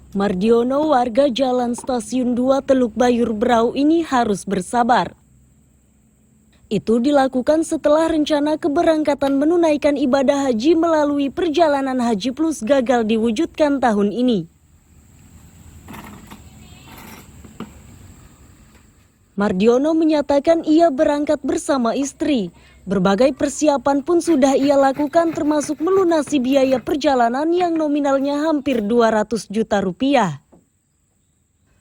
Mardiono, warga Jalan Stasiun 2 Teluk Bayur Berau ini harus bersabar. Itu dilakukan setelah rencana keberangkatan menunaikan ibadah haji melalui perjalanan Haji Plus gagal diwujudkan tahun ini. Mardiono menyatakan ia berangkat bersama istri. Berbagai persiapan pun sudah ia lakukan termasuk melunasi biaya perjalanan yang nominalnya hampir 200 juta rupiah.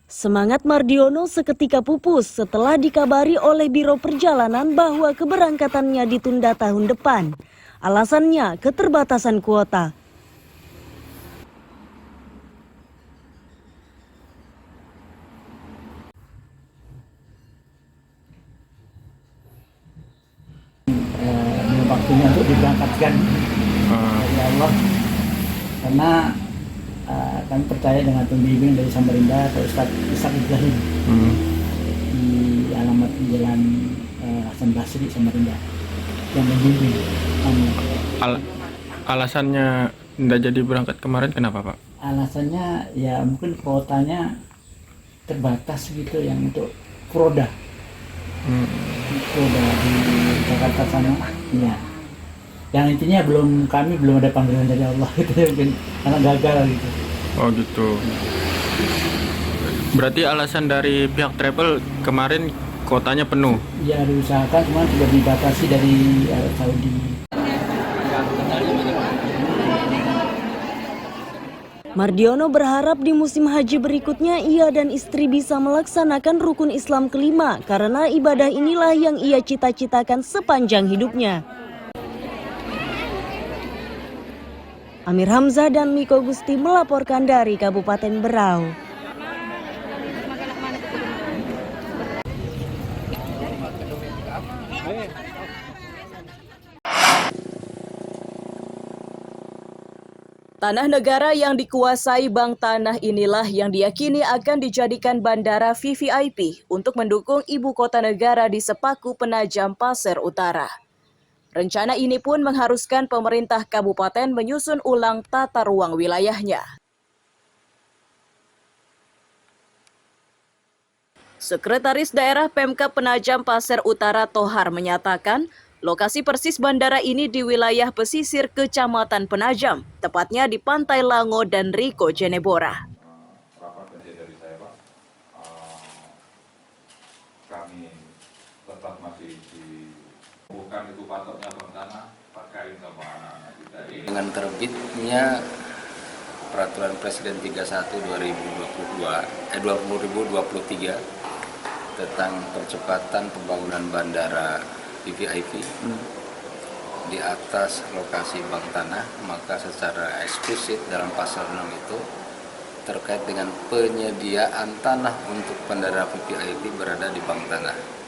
Semangat Mardiono seketika pupus setelah dikabari oleh Biro Perjalanan bahwa keberangkatannya ditunda tahun depan. Alasannya keterbatasan kuota. Waktunya untuk diberangkatkan ya Allah, karena kami percaya dengan pembimbing dari Samarinda Pak Ustadz Ishak Ibrahim di alamat Jalan Hasan Basri Samarinda yang membimbing kami. Alasannya tidak jadi berangkat kemarin kenapa Pak? Alasannya ya mungkin kuotanya terbatas gitu yang untuk Proda. Proda di Jakarta sana ya. Yang intinya kami belum ada panggilan dari Allah gitu mungkin karena gagal gitu. Oh gitu. Berarti alasan dari pihak travel kemarin kotanya penuh? Ya diusahakan cuma sudah dibatasi dari Arab Saudi. Mardiono berharap di musim haji berikutnya ia dan istri bisa melaksanakan rukun Islam kelima karena ibadah inilah yang ia cita-citakan sepanjang hidupnya. Amir Hamzah dan Miko Gusti melaporkan dari Kabupaten Berau. Tanah negara yang dikuasai Bank Tanah inilah yang diyakini akan dijadikan bandara VVIP untuk mendukung ibu kota negara di Sepaku Penajam Pasir Utara. Rencana ini pun mengharuskan pemerintah kabupaten menyusun ulang tata ruang wilayahnya. Sekretaris Daerah Pemkab Penajam Pasir Utara Tohar menyatakan, lokasi persis bandara ini di wilayah pesisir Kecamatan Penajam, tepatnya di Pantai Lango dan Riko Jenebora. Kami tetap masih bukan itu patoknya Bank Tanah, pakaiin sama anak-anak kita ini. Dengan terbitnya Peraturan Presiden 31 2023 tentang percepatan pembangunan bandara VVIP di atas lokasi Bank Tanah, maka secara eksplisit dalam pasal 6 itu terkait dengan penyediaan tanah untuk bandara VVIP berada di Bank Tanah.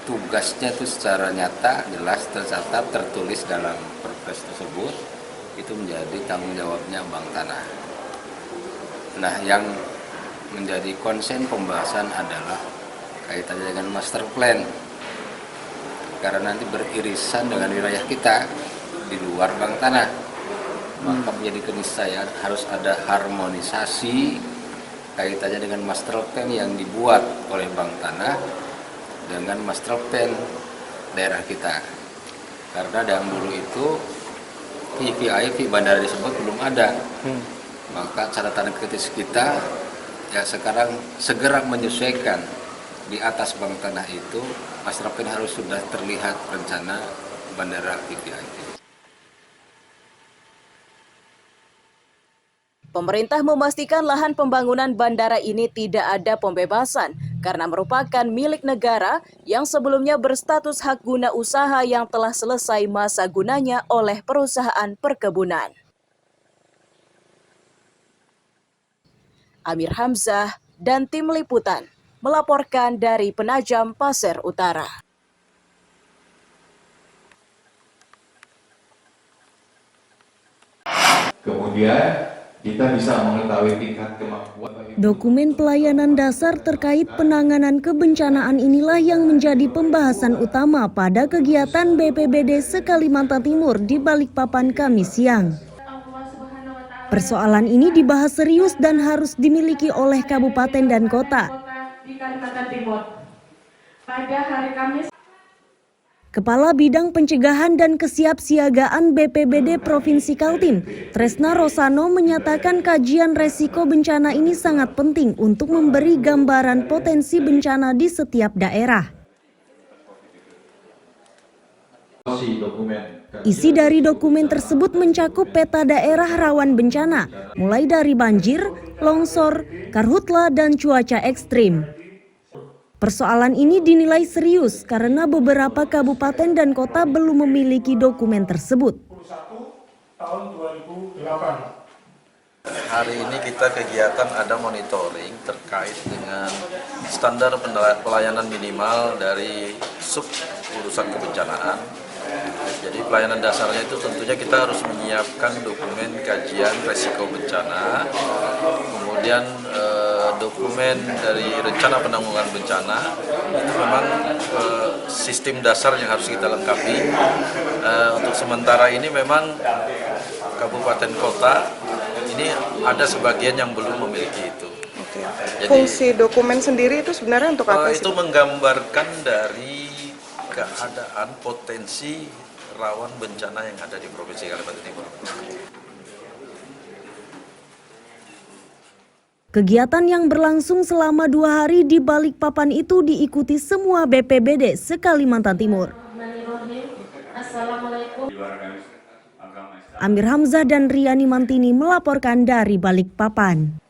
Tugasnya itu secara nyata, jelas, tercatat, tertulis dalam Perpres tersebut, itu menjadi tanggung jawabnya Bank Tanah. Nah, yang menjadi konsen pembahasan adalah kaitannya dengan master plan, karena nanti beririsan dengan wilayah kita di luar Bank Tanah, maka menjadi keniscayaan harus ada harmonisasi kaitannya dengan master plan yang dibuat oleh Bank Tanah dengan master plan daerah kita. Karena yang dulu itu VVIP bandara disebut belum ada, maka catatan kritis kita ya sekarang segera menyesuaikan di atas Bank Tanah itu master plan harus sudah terlihat rencana bandara VVIP. Pemerintah memastikan lahan pembangunan bandara ini tidak ada pembebasan karena merupakan milik negara yang sebelumnya berstatus hak guna usaha yang telah selesai masa gunanya oleh perusahaan perkebunan. Amir Hamzah dan tim liputan melaporkan dari Penajam Pasir Utara. Kemudian kita bisa mengetahui tingkat kemampuan. Dokumen pelayanan dasar terkait penanganan kebencanaan inilah yang menjadi pembahasan utama pada kegiatan BPBD se-Kalimantan Timur di Balikpapan Kamis siang. Persoalan ini dibahas serius dan harus dimiliki oleh kabupaten dan kota. Di Kalimantan Timur. Pada hari Kamis, Kepala Bidang Pencegahan dan Kesiapsiagaan BPBD Provinsi Kaltim, Tresna Rosano menyatakan kajian resiko bencana ini sangat penting untuk memberi gambaran potensi bencana di setiap daerah. Isi dari dokumen tersebut mencakup peta daerah rawan bencana, mulai dari banjir, longsor, karhutla, dan cuaca ekstrim. Persoalan ini dinilai serius karena beberapa kabupaten dan kota belum memiliki dokumen tersebut. Hari ini kita kegiatan ada monitoring terkait dengan standar pelayanan minimal dari sub urusan kebencanaan. Jadi pelayanan dasarnya itu tentunya kita harus menyiapkan dokumen kajian resiko bencana, kemudian dokumen dari rencana penanggulangan bencana. Itu memang sistem dasar yang harus kita lengkapi. Untuk sementara ini memang kabupaten kota ini ada sebagian yang belum memiliki itu. Oke. Jadi, fungsi dokumen sendiri itu sebenarnya untuk apa sih? itu menggambarkan dari keadaan potensi rawan bencana yang ada di Provinsi Kalimantan Timur. Kegiatan yang berlangsung selama 2 hari di Balikpapan itu diikuti semua BPBD se-Kalimantan Timur. Amir Hamzah dan Riani Mantini melaporkan dari Balikpapan.